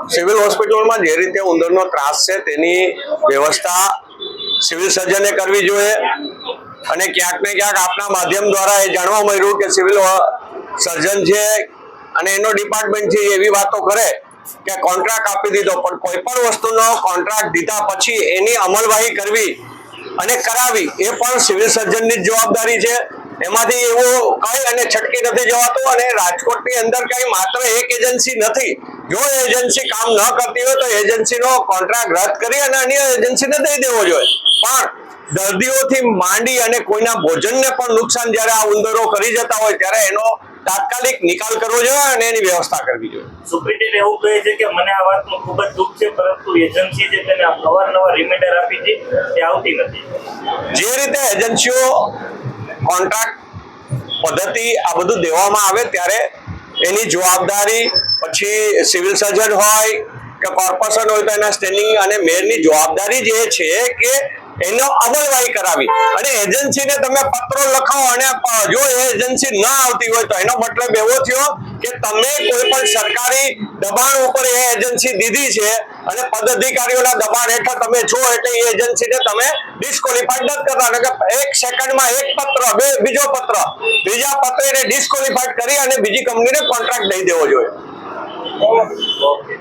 Civil હોસ્પિટલમાં જે રીતે ઉંદરનો ત્રાસ છે તેની વ્યવસ્થા સિવિલ સર્જને કરવી જોઈએ અને ક્યાંક ને ક્યાંક આપના માધ્યમ દ્વારા એ જાણવા મળ્યું કે સિવિલ સર્જન છે અને એનો ડિપાર્ટમેન્ટ છે એવી વાતો કરે કે કોન્ટ્રાક્ટ આપી દીધો, પણ કોઈ પણ વસ્તુનો કોન્ટ્રાક્ટ દીધા પછી એની અમલવાહી કરવી અને કરાવી એ પણ સિવિલ સર્જનની જ જવાબદારી છે। એમાંથી એવું કઈ અને છટકી નથી જવાતું અને રાજકોટની અંદર કઈ માત્ર એક એજન્સી નથી। જો એજન્સી કામ ન કરતી હોય તો એજન્સીનો કોન્ટ્રાક્ટ રદ કરી અને અન્ય એજન્સીને દઈ દેવો જોઈએ, પણ દર્દીઓથી માંડી અને કોઈના ભોજનને પણ નુકસાન જ્યારે આ ઉંદરો કરી જતા હોય ત્યારે એનો તાત્કાલિક નિકાલ કરવો જોઈએ અને એની વ્યવસ્થા કરવી જોઈએ। સુપ્રિન્ટેન્ડન્ટ એવું કહે છે કે મને આ વાતનું ખૂબ જ દુઃખ છે, પરંતુ એજન્સી જે તેને અવારનવાર રિમાઇન્ડર આપી છે તે આવતી નથી। જે રીતે એજન્સીઓ કોન્ટ્રાક્ટ પદ્ધતિ આ બધું દેવામાં આવે ત્યારે એની જવાબદારી પછી સિવિલ સર્જન હોય કે કોર્પોરેશન હોય તો એના સ્ટેન્ડિંગ અને મેયરની જવાબદારી જે છે કે એનો અમલવાહી કરાવી અને એજન્સીને તમે પત્રો લખાવો અને જો એ એજન્સી ન આવતી હોય તો એનો મતલબ એવો થયો કે તમે કોઈ પણ સરકારી દબાણ ઉપર એ એજન્સી દીધી છે અને પદાધિકારીઓના દબાણ હેઠળ તમે છો એટલે એ એજન્સીને તમે ડિસ્કોલિફાઈડ નથી કરતા। કે એક સેકન્ડમાં એક પત્ર, બીજો પત્ર, ત્રીજા પત્રને ડિસ્કોલિફાઈડ કરી અને બીજી કંપનીને કોન્ટ્રાક્ટ દઈ દેવો જોઈએ। ઓકે।